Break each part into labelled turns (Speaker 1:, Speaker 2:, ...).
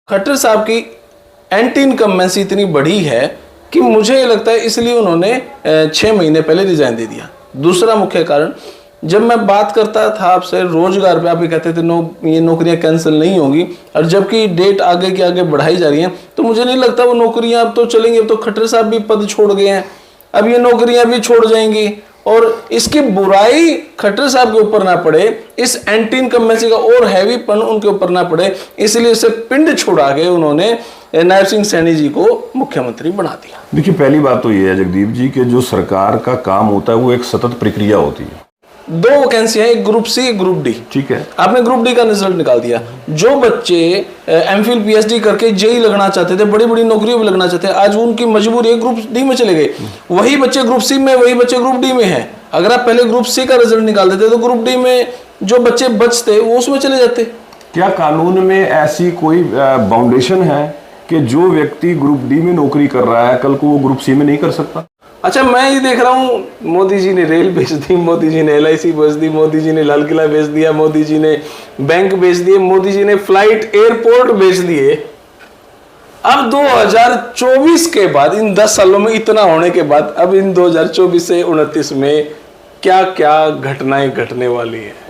Speaker 1: खट्टर साहब की anti incumbency इतनी बड़ी है कि मुझे ये लगता है इसलिए उन्होंने 6 महीने पहले रिजाइन दे दिया। दूसरा मुख्य कारण, जब मैं बात करता था आपसे रोजगार पे, आप भी कहते थे ये नौकरियां कैंसिल नहीं होंगी, और जबकि डेट आगे के आगे बढ़ाई जा रही है, तो मुझे नहीं लगता वो नौकरियां अब तो चलेंगी। अब तो खट्टर साहब भी पद छोड़ गए हैं, अब ये नौकरियां भी छोड़ जाएंगी, और इसकी बुराई खट्टर साहब के ऊपर ना पड़े, इस एंटी इनकम्बेंसी का और हैवीपन उनके ऊपर ना पड़े, इसलिए उसे पिंड छुड़ा के उन्होंने नायब सिंह सैनी जी को मुख्यमंत्री बना दिया।
Speaker 2: देखिए, पहली बात तो ये है जगदीप जी कि जो सरकार का काम होता है वो एक सतत प्रक्रिया होती है।
Speaker 1: 2 वैकेंसियां, एक ग्रुप सी, एक ग्रुप डी।
Speaker 2: ठीक है,
Speaker 1: आपने ग्रुप डी का रिजल्ट निकाल दिया। जो बच्चे एमफिल पीएचडी करके जेई लगना चाहते थे, बड़ी बड़ी नौकरियों में लगना चाहते थे, आज उनकी मजबूरी है ग्रुप डी में चले गए। वही बच्चे ग्रुप सी में, वही बच्चे ग्रुप डी में हैं। अगर आप पहले ग्रुप सी का रिजल्ट निकाल देते तो ग्रुप डी में जो बच्चे बचते वो उसमें चले जाते।
Speaker 2: क्या कानून में ऐसी कोई बाउंडेशन है कि जो व्यक्ति ग्रुप डी में नौकरी कर रहा है कल को वो ग्रुप सी में नहीं कर सकता?
Speaker 1: अच्छा, मैं ये देख रहा हूँ, मोदी जी ने रेल बेच दी, मोदी जी ने LIC बेच दी, मोदी जी ने लाल किला बेच दिया, मोदी जी ने बैंक बेच दिए, मोदी जी ने फ्लाइट एयरपोर्ट बेच दिए। अब 2024 के बाद, इन 10 सालों में इतना होने के बाद, अब इन 2024 से 29 में क्या क्या घटनाएं घटने वाली है।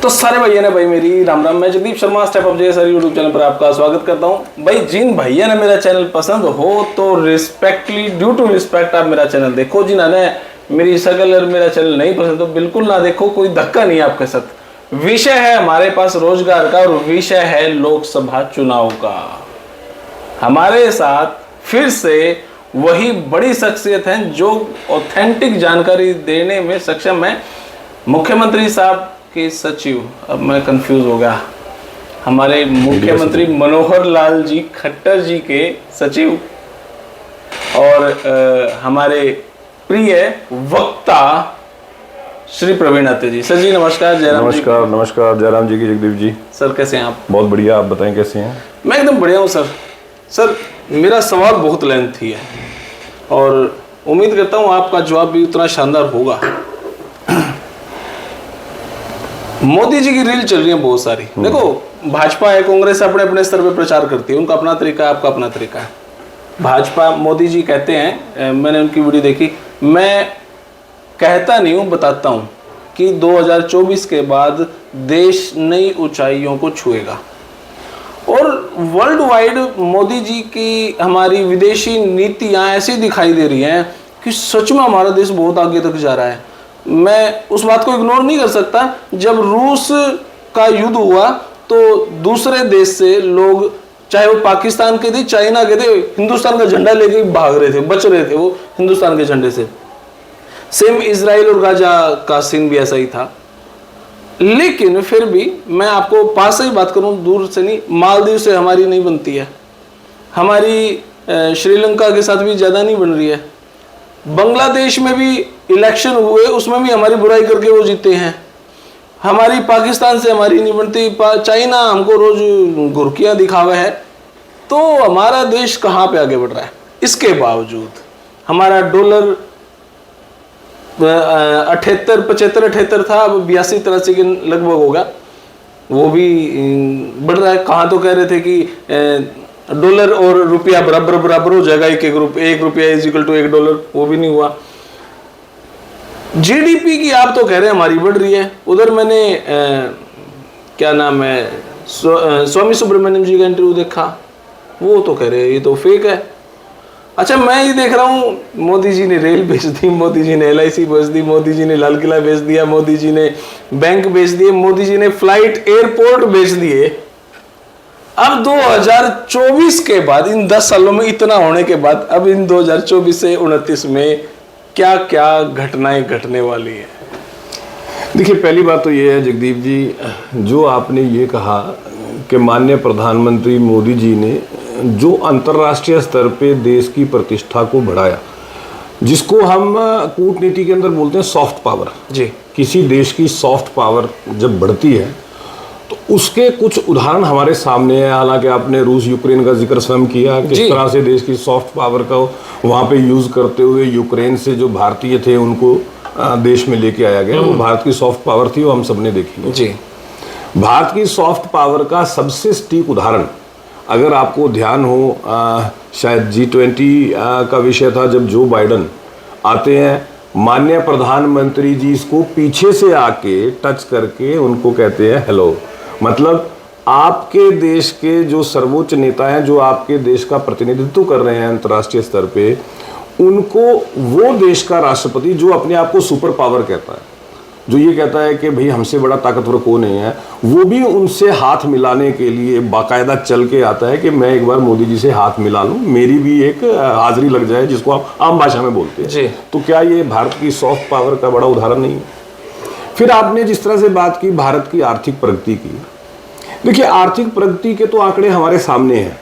Speaker 1: तो सारे भैया ने भाई मेरी राम राम। मैं जगदीप शर्मा, स्टेप अप जय सर यूट्यूब चैनल पर आपका स्वागत करता हूं। भाई जिन भैया ने मेरा चैनल पसंद हो तो रिस्पेक्टली, ड्यू टू रिस्पेक्ट आप मेरा चैनल देखो। जिन्होंने मेरी शक्ल और मेरा चैनल नहीं पसंद तो बिल्कुल ना देखो, कोई धक्का नहीं है आपके साथ। विषय है हमारे पास रोजगार का, और विषय है लोकसभा चुनाव का। हमारे साथ फिर से वही बड़ी शख्सियत हैं जो ऑथेंटिक जानकारी देने में सक्षम है। मुख्यमंत्री साहब के सचिव, अब मैं कंफ्यूज हो गया, हमारे मुख्यमंत्री मनोहर लाल जी खट्टर जी के सचिव, और हमारे प्रिय वक्ता श्री प्रवीण आते जी। सर जी नमस्कार। जयराम।
Speaker 2: नमस्कार। नमस्कार जयराम जी की। जगदीप जी
Speaker 1: सर कैसे हैं आप?
Speaker 2: बहुत बढ़िया, आप बताएं कैसे हैं?
Speaker 1: मैं एकदम बढ़िया हूँ सर। सर मेरा सवाल बहुत लेंथी है और उम्मीद करता हूँ आपका जवाब भी उतना शानदार होगा। मोदी जी की रील चल रही है बहुत सारी। देखो, भाजपा है, कांग्रेस अपने अपने स्तर पे प्रचार करती है, उनका अपना तरीका है, आपका अपना तरीका है। भाजपा, मोदी जी कहते हैं, मैंने उनकी वीडियो देखी, मैं कहता नहीं हूँ, बताता हूँ कि 2024 के बाद देश नई ऊंचाइयों को छुएगा। और वर्ल्ड वाइड मोदी जी की हमारी विदेशी नीतियाँ ऐसी दिखाई दे रही हैं कि सच में हमारा देश बहुत आगे तक जा रहा है। मैं उस बात को इग्नोर नहीं कर सकता। जब रूस का युद्ध हुआ तो दूसरे देश से लोग, चाहे वो पाकिस्तान के थे, चाइना के थे, हिंदुस्तान का झंडा लेके भाग रहे थे, बच रहे थे वो हिंदुस्तान के झंडे से। सेम इजराइल और गाजा का सीन भी ऐसा ही था। लेकिन फिर भी मैं आपको पास से ही बात करूं, दूर से नहीं, मालदीव से हमारी नहीं बनती है, हमारी श्रीलंका के साथ भी ज़्यादा नहीं बन रही है। बांग्लादेश में भी इलेक्शन हुए, उसमें भी हमारी बुराई करके वो जीते हैं। हमारी पाकिस्तान से हमारी नहीं बनती, चाइना हमको रोज घुरकियाँ दिखावे है। तो हमारा देश कहाँ पे आगे बढ़ रहा है? इसके बावजूद हमारा डॉलर 78 था, अब 82-83 के लगभग होगा, वो भी बढ़ रहा है। कहाँ तो कह रहे थे कि डॉलर और रुपया बराबर हो जाएगा, एक रुपया इक्वल टू $1, वो भी नहीं हुआ। जीडीपी की आप तो कह रहे हैं हमारी बढ़ रही है, उधर मैंने क्या नाम है, स्वामी सुब्रमण्यम जी का इंटरव्यू देखा, वो तो कह रहे हैं ये तो फेक है। अच्छा, मैं ये देख रहा हूँ, मोदी जी ने रेल बेच दी, मोदी जी ने LIC बेच दी, मोदी जी ने लाल किला बेच दिया, मोदी जी ने बैंक बेच दिए, मोदी जी ने फ्लाइट एयरपोर्ट बेच दिए। अब 2024 के बाद, इन 10 सालों में इतना होने के बाद, अब इन 2024 से 29 में क्या क्या घटनाएं घटने वाली है?
Speaker 2: देखिए, पहली बात तो ये है जगदीप जी, जो आपने ये कहा कि माननीय प्रधानमंत्री मोदी जी ने जो अंतर्राष्ट्रीय स्तर पे देश की प्रतिष्ठा को बढ़ाया, जिसको हम कूटनीति के अंदर बोलते हैं सॉफ्ट पावर
Speaker 1: जी।
Speaker 2: किसी देश की सॉफ्ट पावर जब बढ़ती है तो उसके कुछ उदाहरण हमारे सामने है। हालांकि आपने रूस यूक्रेन का जिक्र स्वयं किया, किस तरह से देश की सॉफ्ट पावर का वहाँ पे यूज़ करते हुए यूक्रेन से जो भारतीय थे उनको देश में लेके आया गया। वो भारत की सॉफ्ट पावर थी, वो हम सबने देखी
Speaker 1: जी।
Speaker 2: भारत की सॉफ्ट पावर का सबसे सटीक उदाहरण अगर आपको ध्यान हो शायद G20 का विषय था, जब जो बाइडन आते हैं, माननीय प्रधानमंत्री जी इसको पीछे से आके टच करके उनको कहते हैं हेलो। मतलब आपके देश के जो सर्वोच्च नेता हैं, जो आपके देश का प्रतिनिधित्व कर रहे हैं अंतर्राष्ट्रीय स्तर पे, उनको वो देश का राष्ट्रपति जो अपने आप को सुपर पावर कहता है, जो ये कहता है कि भाई हमसे बड़ा ताकतवर कौन नहीं है, वो भी उनसे हाथ मिलाने के लिए बाकायदा चल के आता है कि मैं एक बार मोदी जी से हाथ मिला लूं, मेरी भी एक हाजिरी लग जाए, जिसको आप आम भाषा में बोलते हैं
Speaker 1: जी।
Speaker 2: तो क्या ये भारत की सॉफ्ट पावर का बड़ा उदाहरण नहीं है? फिर आपने जिस तरह से बात की भारत की आर्थिक प्रगति की, देखिए आर्थिक प्रगति के तो आंकड़े हमारे सामने हैं,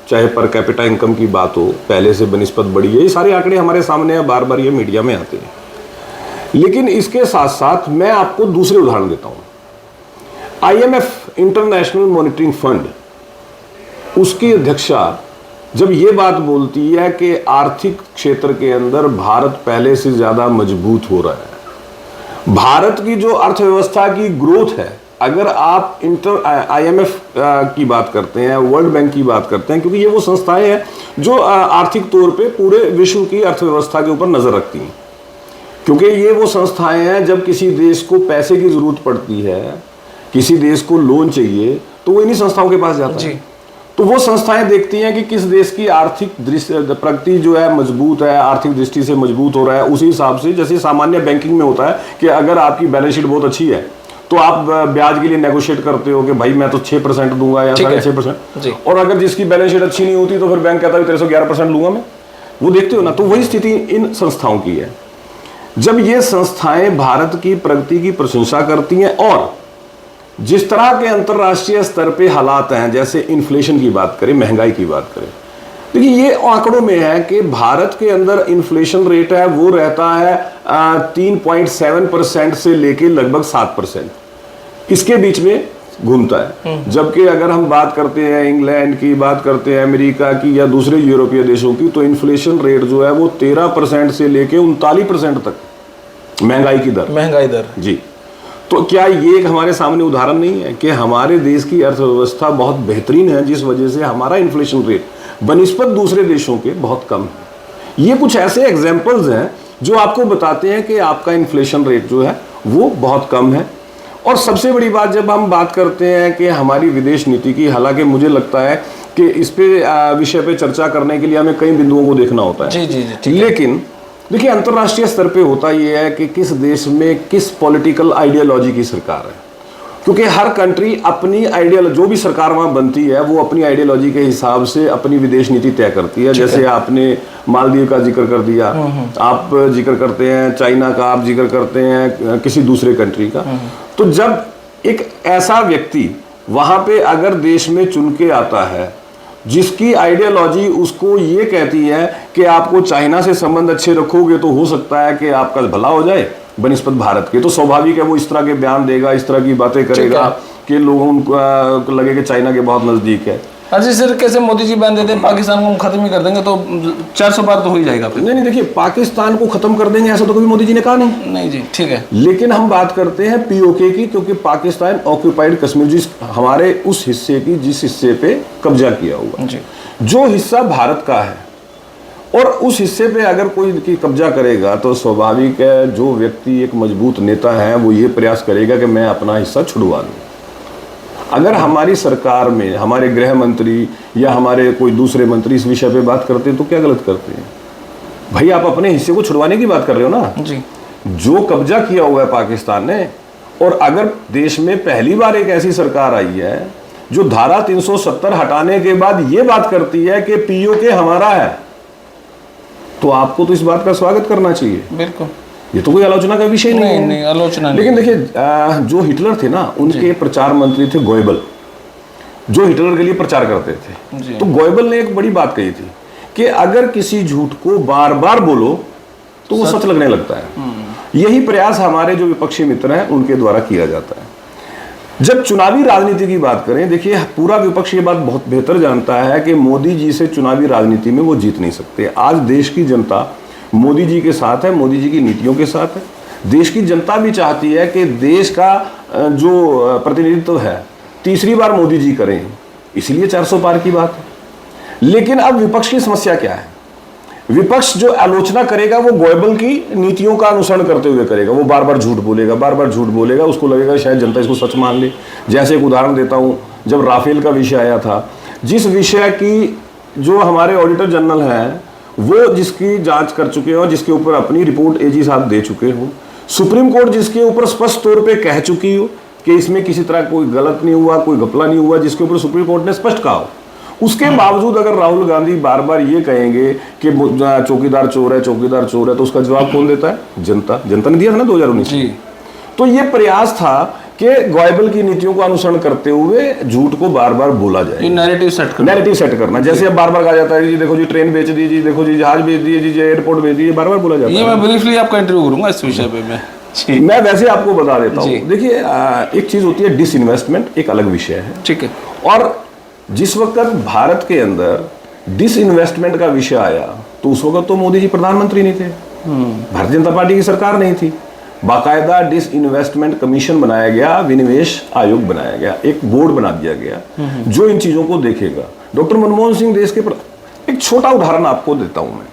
Speaker 2: चाहे पर कैपिटा इनकम की बात हो, पहले से बनिस्पत बढ़ी है, ये सारे आंकड़े हमारे सामने हैं, बार बार ये मीडिया में आते हैं। लेकिन इसके साथ साथ मैं आपको दूसरे उदाहरण देता हूं। IMF इंटरनेशनल मॉनिटरिंग फंड, उसकी अध्यक्षा जब ये बात बोलती है कि आर्थिक क्षेत्र के अंदर भारत पहले से ज्यादा मजबूत हो रहा है, भारत की जो अर्थव्यवस्था की ग्रोथ है, अगर आप IMF की बात करते हैं, वर्ल्ड बैंक की बात करते हैं, क्योंकि ये वो संस्थाएं हैं जो आर्थिक तौर पे पूरे विश्व की अर्थव्यवस्था के ऊपर नजर रखती हैं, क्योंकि ये वो संस्थाएं हैं जब किसी देश को पैसे की जरूरत पड़ती है, किसी देश को लोन चाहिए, तो वो इन्हीं संस्थाओं के पास जाता है। तो वो संस्थाएं देखती हैं कि किस देश की आर्थिक प्रगति जो है मजबूत है, आर्थिक दृष्टि से मजबूत हो रहा है, उसी हिसाब से जैसे सामान्य बैंकिंग में होता है कि अगर आपकी बैलेंस शीट बहुत अच्छी है तो आप ब्याज के लिए नेगोशिएट करते हो कि भाई मैं तो 6% दूंगा या 6.5%, और अगर जिसकी बैलेंस शीट अच्छी नहीं होती तो फिर बैंक कहता है तेरे से 11% लूंगा मैं। वो देखते हो ना, तो वही स्थिति इन संस्थाओं की है। जब ये संस्थाएं भारत की प्रगति की प्रशंसा करती हैं और जिस तरह के अंतर्राष्ट्रीय स्तर पे हालात हैं, जैसे इन्फ्लेशन की बात करें, महंगाई की बात करें, देखिए ये आंकड़ों में है कि भारत के अंदर इन्फ्लेशन रेट है वो रहता है 3.7% से लेके लगभग 7%, इसके बीच में घूमता है। जबकि अगर हम बात करते हैं इंग्लैंड की, बात करते हैं अमेरिका की या दूसरे यूरोपीय देशों की, तो इन्फ्लेशन रेट जो है वो 13% से लेके 39% तक महंगाई दर जी। तो क्या ये एक हमारे सामने उदाहरण नहीं है कि हमारे देश की अर्थव्यवस्था बहुत बेहतरीन है, जिस वजह से हमारा इन्फ्लेशन रेट बनिस्पत दूसरे देशों के बहुत कम है। ये कुछ ऐसे एग्जाम्पल्स हैं जो आपको बताते हैं कि आपका इन्फ्लेशन रेट जो है वो बहुत कम है। और सबसे बड़ी बात, जब हम बात करते हैं कि हमारी विदेश नीति की, हालांकि मुझे लगता है कि इस पे विषय पे चर्चा करने के लिए हमें कई बिंदुओं को देखना होता है
Speaker 1: जी,
Speaker 2: लेकिन देखिए अंतर्राष्ट्रीय स्तर पे होता यह है कि किस देश में किस पॉलिटिकल आइडियोलॉजी की सरकार है, क्योंकि हर कंट्री अपनी आइडियोलॉजी, जो भी सरकार वहां बनती है वो अपनी आइडियोलॉजी के हिसाब से अपनी विदेश नीति तय करती है। जैसे आपने मालदीव का जिक्र कर दिया, आप जिक्र करते हैं चाइना का, आप जिक्र करते हैं किसी दूसरे कंट्री का। तो जब एक ऐसा व्यक्ति वहां पे अगर देश में चुन के आता है जिसकी आइडियोलॉजी उसको ये कहती है कि आपको चाइना से संबंध अच्छे रखोगे तो हो सकता है कि आपका भला हो जाए बनिस्पत भारत के, तो स्वाभाविक है वो इस तरह के बयान देगा, इस तरह की बातें करेगा कि लोगों को लगे कि चाइना के बहुत नजदीक है।
Speaker 1: अच्छा, सिर कैसे मोदी जी बयान देते हैं पाकिस्तान को हम खत्म ही कर देंगे तो 400 बार तो हो ही जाएगा फिर।
Speaker 2: नहीं, देखिए पाकिस्तान को खत्म कर देंगे ऐसा तो कभी मोदी जी ने कहा नहीं
Speaker 1: जी, ठीक है।
Speaker 2: लेकिन हम बात करते हैं POK की, क्योंकि पाकिस्तान ऑक्यूपाइड कश्मीर जिस हमारे उस हिस्से की, जिस हिस्से पे कब्जा किया हुआ
Speaker 1: जी,
Speaker 2: जो हिस्सा भारत का है, और उस हिस्से पे अगर कोई कब्जा करेगा तो स्वाभाविक है जो व्यक्ति एक मजबूत नेता है वो ये प्रयास करेगा कि मैं अपना हिस्सा छुड़वा लूँ। अगर हमारी सरकार में हमारे गृह मंत्री या हमारे कोई दूसरे मंत्री इस विषय पे बात करते हैं तो क्या गलत करते हैं? भाई आप अपने हिस्से को छुड़वाने की बात कर रहे हो ना
Speaker 1: जी।
Speaker 2: जो कब्जा किया हुआ है पाकिस्तान ने, और अगर देश में पहली बार एक ऐसी सरकार आई है जो धारा 370 हटाने के बाद ये बात करती है कि POK हमारा है, तो आपको तो इस बात का स्वागत करना चाहिए।
Speaker 1: बिल्कुल,
Speaker 2: ये तो कोई आलोचना का विषय नहीं है।
Speaker 1: नहीं, आलोचना
Speaker 2: लेकिन देखिए जो हिटलर थे ना, उनके प्रचार मंत्री थे गोएबल, जो हिटलर के लिए प्रचार करते थे। तो गोएबल ने एक बड़ी बात कही थी कि अगर किसी झूठ को बार बार बोलो तो वो सच लगने लगता है। यही प्रयास हमारे जो विपक्षी मित्र हैं उनके द्वारा किया जाता है। जब चुनावी राजनीति की बात करें, देखिए पूरा विपक्ष ये बात बहुत बेहतर जानता है कि मोदी जी से चुनावी राजनीति में वो जीत नहीं सकते। आज देश की जनता मोदी जी के साथ है, मोदी जी की नीतियों के साथ है। देश की जनता भी चाहती है कि देश का जो प्रतिनिधित्व है तीसरी बार मोदी जी करें, इसलिए 400 पार की बात है। लेकिन अब विपक्ष की समस्या क्या है? विपक्ष जो आलोचना करेगा वो गोएबल की नीतियों का अनुसरण करते हुए करेगा। वो बार बार झूठ बोलेगा, बार बार झूठ बोलेगा, उसको लगेगा शायद जनता इसको सच मान ले। जैसे एक उदाहरण देता हूं, जब राफेल का विषय आया था, जिस विषय की जो हमारे ऑडिटर जनरल हैं वो जिसकी जांच कर चुके हो, जिसके ऊपर अपनी रिपोर्ट एजी साहब दे चुके हो, सुप्रीम कोर्ट जिसके ऊपर स्पष्ट तौर पे कह चुकी हो कि इसमें किसी तरह कोई गलत नहीं हुआ, कोई घपला नहीं हुआ, जिसके ऊपर सुप्रीम कोर्ट ने स्पष्ट कहा हो, उसके बावजूद अगर राहुल गांधी बार बार ये कहेंगे कि चौकीदार चोर है, चौकीदार चोर है, तो उसका जवाब कौन देता है? जनता। जनता ने दिया था ना 2019 में। तो ये प्रयास था कि गोएबल की नीतियों को अनुसरण करते हुए झूठ को बार बार बोला जाए,
Speaker 1: नैरेटिव सेट करना।
Speaker 2: जैसे अब बार बार कहा जाता है जी देखो जी ट्रेन बेच दीजिए, देखो जी जहाज बेच दीजिए, एयरपोर्ट बेच दीजिए, बार बार बोला जाता है।
Speaker 1: ये मैं ब्रीफली आपका इंटरव्यू करूंगा इस विषय पे
Speaker 2: मैं वैसे आपको बता देता हूँ। देखिए एक चीज होती है डिसइन्वेस्टमेंट, एक अलग विषय है,
Speaker 1: ठीक है।
Speaker 2: और जिस वक्त भारत के अंदर डिसइन्वेस्टमेंट का विषय आया तो उस वक्त तो मोदी जी प्रधानमंत्री नहीं थे, भारतीय जनता पार्टी की सरकार नहीं थी। बाकायदा डिसइन्वेस्टमेंट कमीशन बनाया गया, विनिवेश आयोग बनाया गया, एक बोर्ड बना दिया गया जो इन चीजों को देखेगा। डॉक्टर मनमोहन सिंह देश के एक छोटा उदाहरण आपको देता हूं मैं।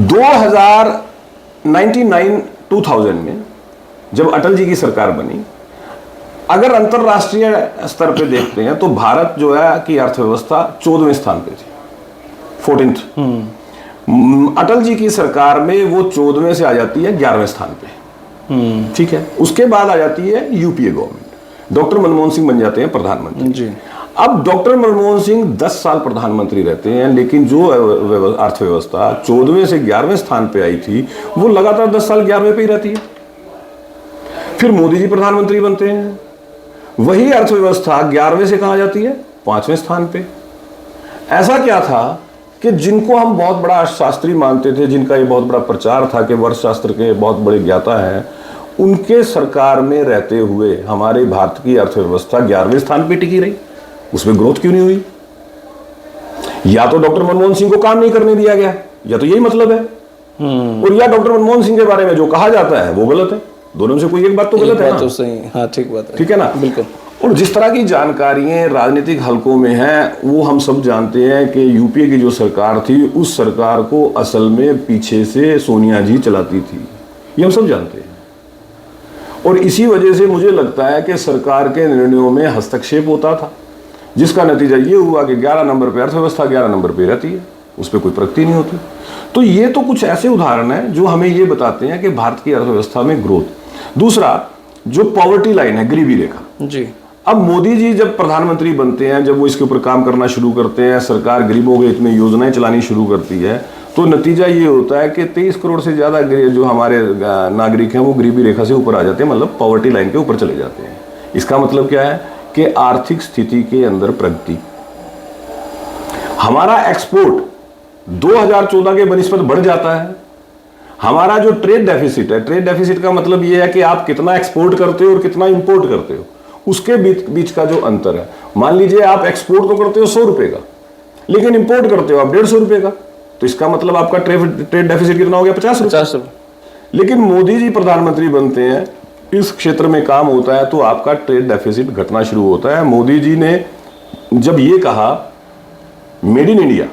Speaker 2: 2000 में जब अटल जी की सरकार बनी, अगर अंतरराष्ट्रीय स्तर पे देखते हैं तो भारत जो है की अर्थव्यवस्था 14वें स्थान पे थी, 14th। अटल जी की सरकार में वो 14वें से आ जाती है 11वें स्थान पे, ठीक है। उसके बाद आ जाती है UPA government, doctor Manmohan Singh बन जाते हैं प्रधानमंत्री जी। अब डॉक्टर मनमोहन सिंह 10 साल प्रधानमंत्री रहते हैं, लेकिन जो अर्थव्यवस्था 14वें से 11वें स्थान पे आई थी वो लगातार 10 साल 11वें पे ही रहती है। फिर मोदी जी प्रधानमंत्री बनते हैं, वही अर्थव्यवस्था 11वें से कहां जाती है? 5वें स्थान पे। ऐसा क्या था कि जिनको हम बहुत बड़ा शास्त्री मानते थे, जिनका ये बहुत बड़ा प्रचार था कि अर्थशास्त्र के बहुत बड़े ज्ञाता हैं, उनके सरकार में रहते हुए हमारे भारत की अर्थव्यवस्था 11वें स्थान पे टिकी रही। उसमें ग्रोथ क्यों नहीं हुई? या तो डॉक्टर मनमोहन सिंह को काम नहीं करने दिया गया, या तो यही मतलब है, और या डॉक्टर मनमोहन सिंह के बारे में जो कहा जाता है वो गलत है। दोनों में से कोई एक बात तो गलत है ना?
Speaker 1: तो सही, हाँ ठीक बात है,
Speaker 2: ठीक है ना?
Speaker 1: बिल्कुल।
Speaker 2: और जिस तरह की जानकारियां राजनीतिक हलकों में हैं वो हम सब जानते हैं कि यूपीए की जो सरकार थी उस सरकार को असल में पीछे से सोनिया जी चलाती थी, ये हम सब जानते हैं। और इसी वजह से मुझे लगता है कि सरकार के निर्णयों में हस्तक्षेप होता था, जिसका नतीजा ये हुआ कि 11 नंबर पर अर्थव्यवस्था 11 नंबर पर रहती है, उस पर कोई प्रगति नहीं होती। तो ये तो कुछ ऐसे उदाहरण हैं जो हमें ये बताते हैं कि भारत की अर्थव्यवस्था में ग्रोथ। दूसरा जो पॉवर्टी लाइन है, गरीबी रेखा जी, अब मोदी जी जब प्रधानमंत्री बनते हैं, जब वो इसके ऊपर काम करना शुरू करते हैं, सरकार गरीबों के हित में योजनाएं चलानी शुरू करती है, तो नतीजा ये होता है कि 23 करोड़ से ज्यादा जो हमारे नागरिक हैं वो गरीबी रेखा से ऊपर आ जाते हैं, मतलब पॉवर्टी लाइन के ऊपर चले जाते हैं। इसका मतलब क्या है कि आर्थिक स्थिति के अंदर प्रगति। हमारा एक्सपोर्ट 2014 के बनिस्बत बढ़ जाता है। हमारा जो ट्रेड डेफिसिट है, ट्रेड डेफिसिट का मतलब ये है कि आप कितना एक्सपोर्ट करते हो और कितना इंपोर्ट करते हो, उसके बीच का जो अंतर है। मान लीजिए आप एक्सपोर्ट तो करते हो 100 रुपए का, लेकिन इंपोर्ट करते हो आप 150 रुपए का, तो इसका मतलब आपका ट्रेड डेफिसिट कितना हो गया? 50 रुपए। लेकिन मोदी जी प्रधानमंत्री बनते हैं, इस क्षेत्र में काम होता है तो आपका ट्रेड डेफिसिट घटना शुरू होता है। मोदी जी ने जब ये कहा made in India,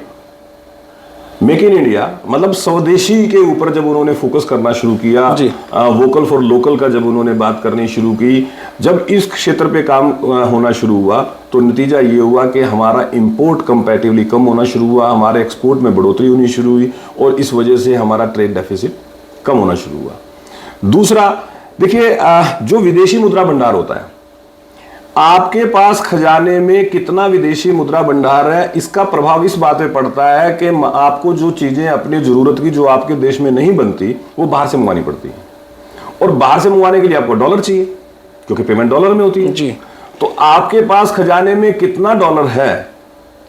Speaker 2: make in India, मतलब स्वदेशी के ऊपर जब उन्होंने फोकस करना शुरू किया, वोकल फॉर लोकल का जब उन्होंने बात करनी शुरू की, जब इस क्षेत्र पे काम होना शुरू हुआ तो नतीजा ये हुआ कि हमारा इंपोर्ट कंपैरेटिवली कम होना शुरू हुआ, हमारे एक्सपोर्ट में बढ़ोतरी होनी शुरू हुई और इस वजह से हमारा ट्रेड डेफिसिट कम होना शुरू हुआ। दूसरा देखिए, जो विदेशी मुद्रा भंडार होता है, आपके पास खजाने में कितना विदेशी मुद्रा भंडार है, इसका प्रभाव इस बात पे पड़ता है कि आपको जो चीजें अपनी जरूरत की जो आपके देश में नहीं बनती वो बाहर से मंगवानी पड़ती है, और बाहर से मंगवाने के लिए आपको डॉलर चाहिए क्योंकि पेमेंट डॉलर में होती है जी। तो आपके पास खजाने में कितना डॉलर है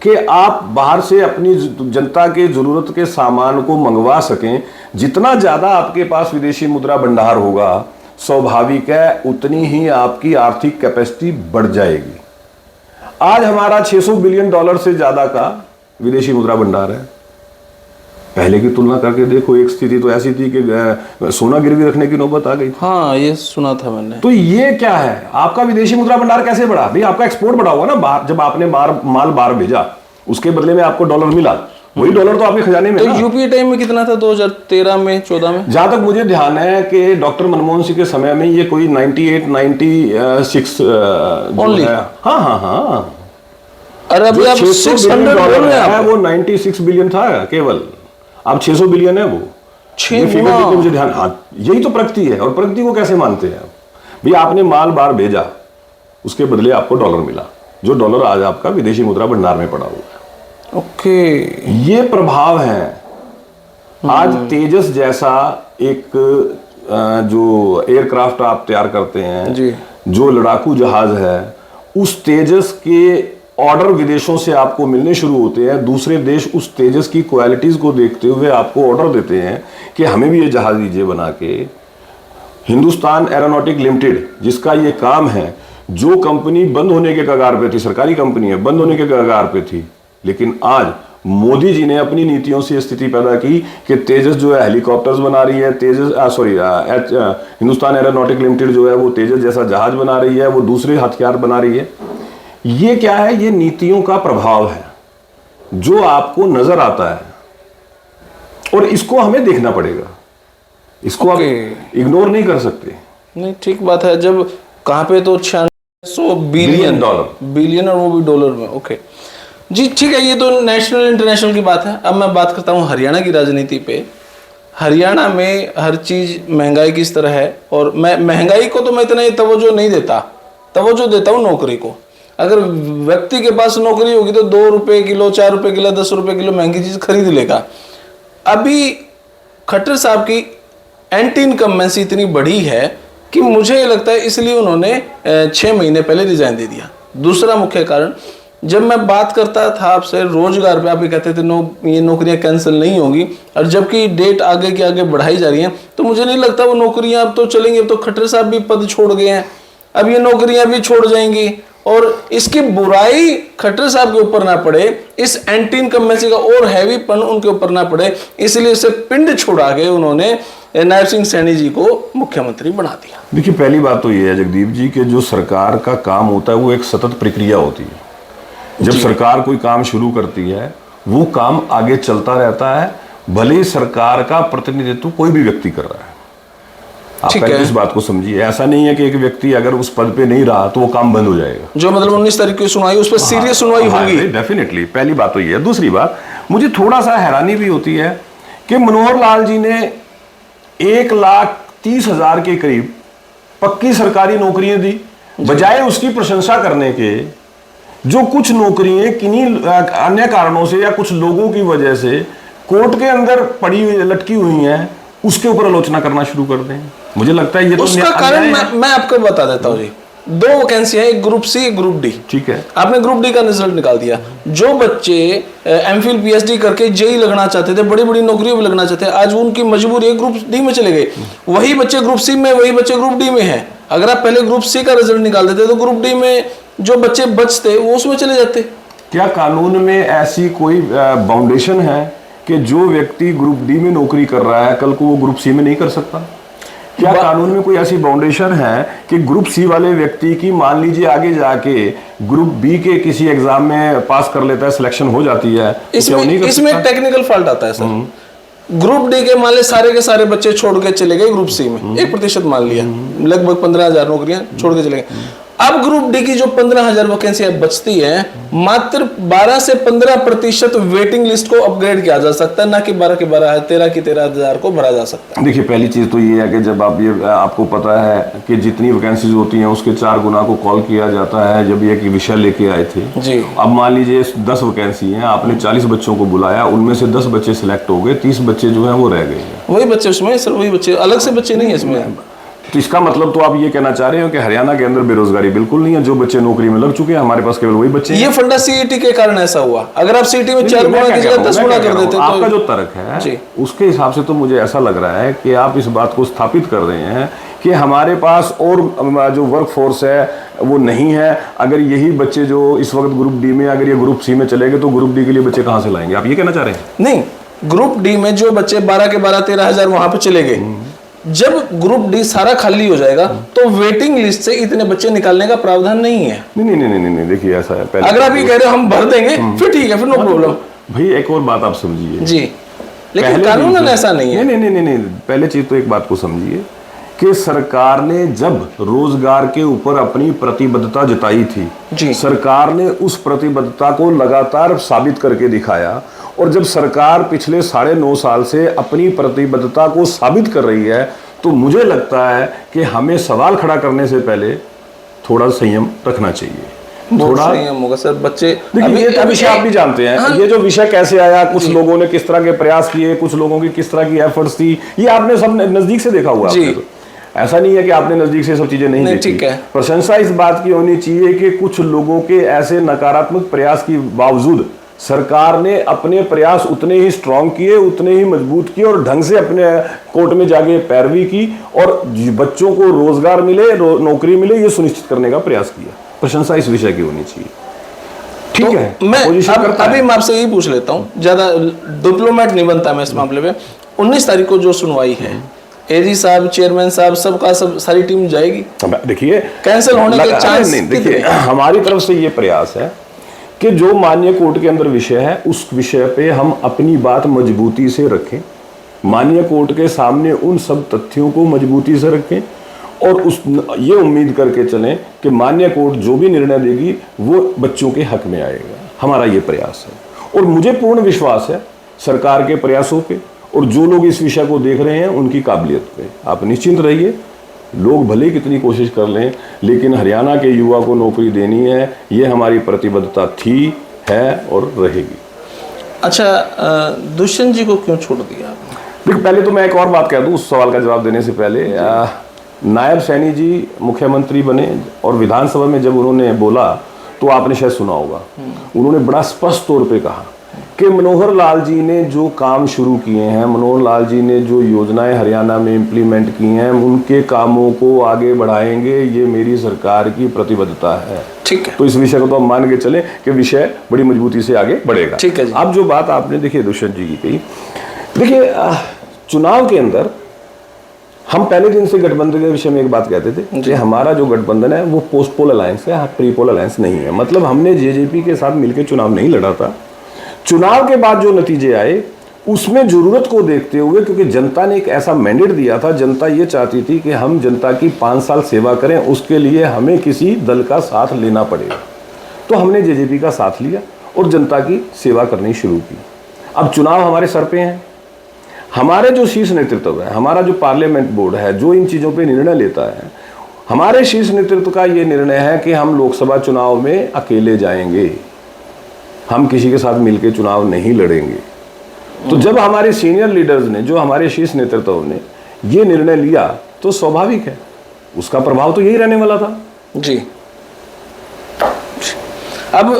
Speaker 2: कि आप बाहर से अपनी जनता के जरूरत के सामान को मंगवा सकें। जितना ज्यादा आपके पास विदेशी मुद्रा भंडार होगा, स्वाभाविक है उतनी ही आपकी आर्थिक कैपेसिटी बढ़ जाएगी। आज हमारा $600 बिलियन से ज्यादा का विदेशी मुद्रा भंडार है, पहले की तुलना करके देखो, एक स्थिति तो ऐसी थी कि सोना गिरवी रखने की नौबत आ गई।
Speaker 1: हाँ, ये सुना था मैंने।
Speaker 2: तो ये क्या है, आपका विदेशी मुद्रा भंडार कैसे बढ़ा भाई? आपका एक्सपोर्ट बढ़ा हुआ ना, बाहर जब आपने माल बाहर भेजा, उसके बदले में आपको डॉलर मिला, वही डॉलर तो आपके खजाने में।
Speaker 1: तो यूपीए टाइम में कितना था 2013 में 14 में?
Speaker 2: जहां तक मुझे ध्यान है कि डॉक्टर मनमोहन सिंह के समय में ये कोई 98-96
Speaker 1: Only?
Speaker 2: हाँ हाँ हाँ,
Speaker 1: अरे अभी आप 600 बोल रहे हैं
Speaker 2: है, वो 96 बिलियन था केवल, अब 600 बिलियन है वो।
Speaker 1: 6
Speaker 2: फिगर देखो मुझे ध्यान। हाँ, यही तो प्रगति है। और प्रगति को कैसे मानते हैं आप? भैया आपने माल बाहर भेजा, उसके बदले आपको डॉलर मिला, जो डॉलर आज आपका विदेशी मुद्रा भंडार में पड़ा हुआ है।
Speaker 1: ओके,
Speaker 2: ये प्रभाव है। आज तेजस जैसा एक जो एयरक्राफ्ट आप तैयार करते हैं
Speaker 1: जी,
Speaker 2: जो लड़ाकू जहाज है, उस तेजस के ऑर्डर विदेशों से आपको मिलने शुरू होते हैं। दूसरे देश उस तेजस की क्वालिटीज को देखते हुए आपको ऑर्डर देते हैं कि हमें भी ये जहाज दीजिए बना के। हिंदुस्तान एरोनॉटिक लिमिटेड, जिसका ये काम है, जो कंपनी बंद होने के कगार पे थी, सरकारी कंपनी है, बंद होने के कगार पे थी, लेकिन आज मोदी जी ने अपनी नीतियों से स्थिति पैदा की कि तेजस जो है हेलीकॉप्टर्स बना रही है, हिंदुस्तान एरोनॉटिक लिमिटेड जो है वो तेजस जैसा जहाज बना रही है, वो दूसरे हथियार बना रही है। ये क्या है? ये नीतियों का प्रभाव है जो आपको नजर आता है, और इसको हमें देखना पड़ेगा, इसको आप इग्नोर नहीं कर सकते।
Speaker 1: नहीं, ठीक बात है। जब कहाँ पे तो 600 बिलियन और वो भी डॉलर में। ओके जी, ठीक है, ये तो नेशनल इंटरनेशनल की बात है। अब मैं बात करता हूँ हरियाणा की राजनीति पे। हरियाणा में हर चीज़ महंगाई किस तरह है, और मैं महंगाई को तो मैं इतना ही तवज्जो नहीं देता, तवज्जो देता हूँ नौकरी को। अगर व्यक्ति के पास नौकरी होगी तो 2 रुपये किलो, 4 रुपये किलो, 10 रुपये किलो महंगी चीज़ खरीद लेगा। अभी खट्टर साहब की एंटी इनकम्बेंसी इतनी बड़ी है कि मुझे लगता है इसलिए उन्होंने 6 महीने पहले रिजाइन दे दिया। दूसरा मुख्य कारण, जब मैं बात करता था आपसे रोजगार पे, आप ये कहते थे ये नौकरियां कैंसिल नहीं होंगी, और जबकि डेट आगे के आगे बढ़ाई जा रही है, तो मुझे नहीं लगता वो नौकरियां अब तो चलेंगी। अब तो खट्टर साहब भी पद छोड़ गए हैं, अब ये नौकरियां भी छोड़ जाएंगी, और इसकी बुराई खट्टर साहब के ऊपर ना पड़े, इस एंटी इनकम्बेंसी का और हैवीपन उनके ऊपर ना पड़े, इसलिए इसे पिंड छुड़ा के उन्होंने नायब सिंह सैनी जी को मुख्यमंत्री बना दिया।
Speaker 2: देखिए, पहली बात तो ये है जगदीप जी कि जो सरकार का काम होता है वो एक सतत प्रक्रिया होती है। जब सरकार कोई काम शुरू करती है, वो काम आगे चलता रहता है, भले ही सरकार का प्रतिनिधित्व कोई भी व्यक्ति कर रहा है। आप पहले इस बात को समझिए। ऐसा नहीं है कि एक व्यक्ति अगर उस पद पे नहीं रहा तो वो काम बंद हो जाएगा।
Speaker 1: जो मतलब 19 तारीख की सुनवाई, उस पर सीरियस सुनवाई होगी
Speaker 2: डेफिनेटली। पहली बात तो ये है। दूसरी बात, मुझे थोड़ा सा हैरानी भी होती है कि मनोहर लाल जी ने 1,30,000 के करीब पक्की सरकारी नौकरियां दी, बजाय उसकी प्रशंसा करने के जो कुछ नौकरियां किन्हीं अन्य कारणों से या कुछ लोगों की वजह से कोर्ट के अंदर पड़ी हुई लटकी हुई हैं, उसके ऊपर आलोचना करना शुरू कर दें। मुझे लगता है ये
Speaker 1: उसका कारण मैं आपको बता देता हूँ जी। 2 वैकेंसी है, एक ग्रुप सी, एक ग्रुप डी।
Speaker 2: ठीक है,
Speaker 1: आपने ग्रुप डी का रिजल्ट निकाल दिया। जो बच्चे एमफिल पीएचडी करके जेई लगना चाहते थे, बड़ी बड़ी नौकरियों में लगना चाहते हैं, आज उनकी मजबूरी ग्रुप डी में चले गए। वही बच्चे ग्रुप सी में, वही बच्चे ग्रुप डी में है। अगर आप पहले ग्रुप सी का रिजल्ट निकाल देते तो ग्रुप डी में जो बच्चे बचते वो उसमें चले जाते।
Speaker 2: क्या कानून में ऐसी कोई बाउंडेशन है कि जो व्यक्ति ग्रुप डी में नौकरी कर रहा है कल को वो ग्रुप सी में नहीं कर सकता? क्या कानून में कोई ऐसी बाउंडेशन है कि ग्रुप सी वाले व्यक्ति की मान लीजिए आगे जाके ग्रुप बी के किसी एग्जाम में पास कर लेता है, सिलेक्शन हो जाती है,
Speaker 1: इसमें एक टेक्निकल फॉल्ट आता है सर। ग्रुप डी के मान ले सारे के सारे बच्चे छोड़ के चले गए ग्रुप सी में, 1% मान लिया, लगभग 15,000 नौकरियां छोड़ के चले गए। अब ग्रुप डी की जो 15,000 वैकेंसियां बचती हैं, मात्र 12 से 15% वेटिंग लिस्ट को अपग्रेड किया जा सकता है, ना कि 12 के 12, 13 की 13,000 को भरा जा सकता है।
Speaker 2: देखिए, पहली चीज तो ये है कि जब आपको पता है कि जितनी वैकेंसीज होती हैं उसके 4 गुना को कॉल किया जाता है। जब ये कि विषय लेके आए थे
Speaker 1: जी,
Speaker 2: अब मान लीजिए 10 वैकेंसी हैं, आपने 40 बच्चों को बुलाया, उनमें से 10 बच्चे सिलेक्ट हो गए, 30 बच्चे जो है वो रह गए।
Speaker 1: वही बच्चे उसमें सर, वही बच्चे, अलग से बच्चे नहीं है इसमें।
Speaker 2: तो इसका मतलब तो आप ये कहना चाह रहे हो कि हरियाणा के अंदर बेरोजगारी बिल्कुल नहीं है, जो बच्चे नौकरी में लग चुके हैं, हमारे पास केवल वही बच्चे हैं।
Speaker 1: ये फंडा सीईटी के कारण ऐसा हुआ। अगर आप सीईटी में 4 गुना की जगह 10 गुना कर देते तो
Speaker 2: आपका जो तर्क है उसके हिसाब से तो मुझे ऐसा लग रहा है कि आप इस बात को स्थापित कर रहे हैं कि हमारे पास और जो वर्क फोर्स है वो नहीं है। अगर यही बच्चे जो इस वक्त ग्रुप डी में, अगर ये ग्रुप सी में चले गए तो ग्रुप डी के लिए बच्चे कहाँ से लाएंगे? आप ये कहना चाह रहे हैं?
Speaker 1: नहीं, ग्रुप डी में जो बच्चे 12 के 12-13 हजार वहां पे चले गए, जब ग्रुप डी सारा खाली हो जाएगा तो वेटिंग लिस्ट से इतने बच्चे निकालने का प्रावधान नहीं है।
Speaker 2: नहीं, देखिए ऐसा है। पहले
Speaker 1: अगर आप ये कह रहे हो हम भर देंगे फिर ठीक है, फिर नो प्रॉब्लम।
Speaker 2: भाई एक और बात आप समझिए
Speaker 1: जी, लेकिन कानूनन ऐसा नहीं है।
Speaker 2: नहीं, पहले चीज तो एक बात को समझिए कि सरकार ने जब रोजगार के ऊपर अपनी प्रतिबद्धता जताई थी
Speaker 1: जी,
Speaker 2: सरकार ने उस प्रतिबद्धता को लगातार साबित करके दिखाया। और जब सरकार पिछले 9.5 साल से अपनी प्रतिबद्धता को साबित कर रही है, तो मुझे लगता है कि हमें सवाल खड़ा करने से पहले थोड़ा संयम रखना चाहिए।
Speaker 1: थोड़ा संयम होगा सर। बच्चे
Speaker 2: देखिए, ये तो विषय आप भी जानते हैं। हाँ, ये जो विषय कैसे आया, कुछ लोगों ने किस तरह के प्रयास किए, कुछ लोगों की किस तरह की एफर्ट्स थी, ये आपने सब नजदीक से देखा हुआ है। ऐसा नहीं है कि आपने नजदीक से सब चीजें नहीं देखी।
Speaker 1: ठीक है,
Speaker 2: प्रशंसा इस बात की होनी चाहिए कि कुछ लोगों के ऐसे नकारात्मक प्रयास के बावजूद सरकार ने अपने प्रयास उतने ही स्ट्रांग किए, उतने ही मजबूत किए और ढंग से अपने कोर्ट में जाके पैरवी की और बच्चों को रोजगार मिले, नौकरी मिले, ये सुनिश्चित करने का प्रयास किया। प्रशंसा इस विषय की होनी चाहिए। ठीक
Speaker 1: तो
Speaker 2: है,
Speaker 1: मैं अभी मैं आपसे यही पूछ लेता हूँ, ज्यादा डिप्लोमेट नहीं बनता मैं इस मामले में। 19 तारीख को जो सुनवाई है, एजी साहब, चेयरमैन साहब, सबका सब सारी टीम जाएगी?
Speaker 2: देखिए,
Speaker 1: कैंसिल होने के चांस
Speaker 2: नहीं। देखिए, हमारी तरफ से ये प्रयास है कि जो माननीय कोर्ट के अंदर विषय है उस विषय पे हम अपनी बात मजबूती से रखें, माननीय कोर्ट के सामने उन सब तथ्यों को मजबूती से रखें और ये उम्मीद करके चलें कि माननीय कोर्ट जो भी निर्णय देगी वो बच्चों के हक में आएगा। हमारा ये प्रयास है और मुझे पूर्ण विश्वास है सरकार के प्रयासों पे और जो लोग इस विषय को देख रहे हैं उनकी काबिलियत पे। आप निश्चिंत रहिए, लोग भले कितनी कोशिश कर लें, लेकिन हरियाणा के युवा को नौकरी देनी है, ये हमारी प्रतिबद्धता थी, है और रहेगी।
Speaker 1: अच्छा, दुष्यंत जी को क्यों छोड़ दिया आपने?
Speaker 2: देखिए, पहले तो मैं एक और बात कह दूं उस सवाल का जवाब देने से पहले। नायब सैनी जी मुख्यमंत्री बने और विधानसभा में जब उन्होंने बोला तो आपने शायद सुना होगा, उन्होंने बड़ा स्पष्ट तौर पे कहा कि मनोहर लाल जी ने जो काम शुरू किए हैं, मनोहर लाल जी ने जो योजनाएं हरियाणा में इम्प्लीमेंट की हैं, उनके कामों को आगे बढ़ाएंगे, ये मेरी सरकार की प्रतिबद्धता है।
Speaker 1: ठीक है,
Speaker 2: तो इस विषय को तो हम मान के चले कि विषय बड़ी मजबूती से आगे बढ़ेगा।
Speaker 1: ठीक है जी।
Speaker 2: अब जो बात आपने देखिए दुष्यंत जी की कही, देखिए चुनाव के अंदर हम पहले दिन से गठबंधन के विषय में एक बात कहते थे कि हमारा जो गठबंधन है वो पोस्ट पोल अलायंस है, प्री पोल अलायंस नहीं है। मतलब हमने जेजेपी के साथ मिलकर चुनाव नहीं लड़ा था। चुनाव के बाद जो नतीजे आए उसमें जरूरत को देखते हुए, क्योंकि जनता ने एक ऐसा मैंडेट दिया था, जनता ये चाहती थी कि हम जनता की 5 साल सेवा करें, उसके लिए हमें किसी दल का साथ लेना पड़ेगा। तो हमने जेजेपी का साथ लिया और जनता की सेवा करनी शुरू की। अब चुनाव हमारे सर पे हैं, हमारे जो शीर्ष नेतृत्व है, हमारा जो पार्लियामेंट बोर्ड है जो इन चीज़ों पे निर्णय लेता है, हमारे शीर्ष नेतृत्व का ये निर्णय है कि हम लोकसभा चुनाव में अकेले जाएंगे, हम किसी के साथ मिलकर चुनाव नहीं लड़ेंगे। तो जब हमारे सीनियर लीडर्स ने, जो हमारे शीर्ष नेतृत्व ने ये निर्णय लिया तो स्वाभाविक है उसका प्रभाव तो यही रहने वाला था
Speaker 1: जी। अब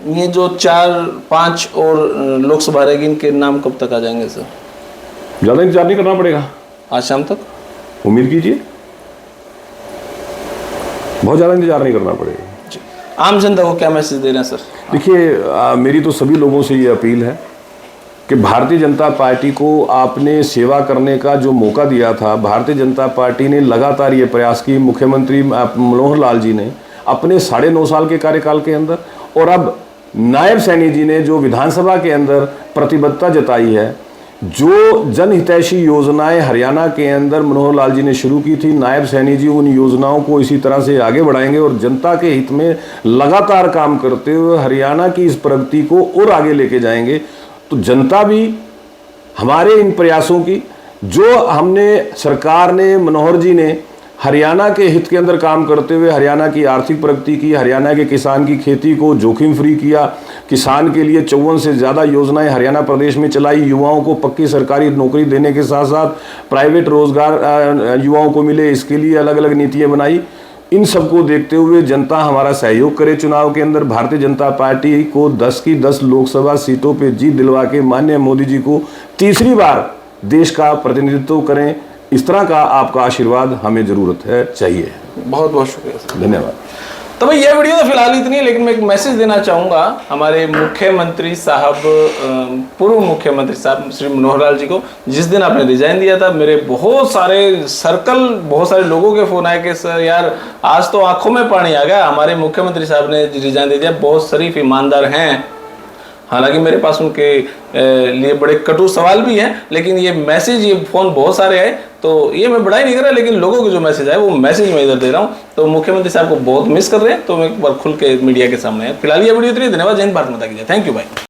Speaker 1: ये जो 4-5 और लोकसभा रहेगी, इनके नाम कब तक आ जाएंगे सर?
Speaker 2: ज्यादा इंतजार नहीं करना पड़ेगा,
Speaker 1: आज शाम तक
Speaker 2: उम्मीद कीजिए, बहुत ज्यादा इंतजार नहीं करना पड़ेगा।
Speaker 1: आम जनता को क्या मैसेज दे रहे हैं सर?
Speaker 2: देखिए, मेरी तो सभी लोगों से ये अपील है कि भारतीय जनता पार्टी को आपने सेवा करने का जो मौका दिया था, भारतीय जनता पार्टी ने लगातार ये प्रयास की, मुख्यमंत्री मनोहर लाल जी ने अपने 9.5 साल के कार्यकाल के अंदर, और अब नायब सैनी जी ने जो विधानसभा के अंदर प्रतिबद्धता जताई है, जो जनहितैषी योजनाएं हरियाणा के अंदर मनोहर लाल जी ने शुरू की थी, नायब सैनी जी उन योजनाओं को इसी तरह से आगे बढ़ाएंगे और जनता के हित में लगातार काम करते हुए हरियाणा की इस प्रगति को और आगे लेके जाएंगे। तो जनता भी हमारे इन प्रयासों की, जो हमने, सरकार ने, मनोहर जी ने हरियाणा के हित के अंदर काम करते हुए हरियाणा की आर्थिक प्रगति की, हरियाणा के किसान की खेती को जोखिम फ्री किया, किसान के लिए 54 से ज़्यादा योजनाएं हरियाणा प्रदेश में चलाई, युवाओं को पक्की सरकारी नौकरी देने के साथ साथ प्राइवेट रोजगार युवाओं को मिले, इसके लिए अलग अलग नीतियां बनाई। इन सबको देखते हुए जनता हमारा सहयोग करे चुनाव के अंदर, भारतीय जनता पार्टी को 10 की 10 लोकसभा सीटों पे जीत दिलवा के माननीय मोदी जी को तीसरी बार देश का प्रतिनिधित्व करें। इस तरह का आपका आशीर्वाद हमें ज़रूरत है, चाहिए।
Speaker 1: बहुत बहुत शुक्रिया सर,
Speaker 2: धन्यवाद।
Speaker 1: तो भाई ये वीडियो तो फिलहाल इतनी है, लेकिन मैं एक मैसेज देना चाहूँगा हमारे मुख्यमंत्री साहब, पूर्व मुख्यमंत्री साहब श्री मनोहर लाल जी को। जिस दिन आपने रिजाइन दिया था, मेरे बहुत सारे लोगों के फ़ोन आए कि सर यार आज तो आंखों में पानी आ गया, हमारे मुख्यमंत्री साहब ने रिजाइन दे दिया, बहुत शरीफ ईमानदार हैं। हालांकि मेरे पास उनके लिए बड़े कटु सवाल भी हैं, लेकिन ये मैसेज, ये फ़ोन बहुत सारे आए, तो ये मैं बड़ा ही नहीं कर रहा, लेकिन लोगों के जो मैसेज आए वो मैसेज मैं इधर दे रहा हूँ। तो मुख्यमंत्री साहब को बहुत मिस कर रहे हैं, तो मैं एक बार खुल के मीडिया के सामने है। फिलहाल ये वीडियो इतनी, धन्यवाद, जय हिंद, भारत माता की जय, थैंक यू भाई।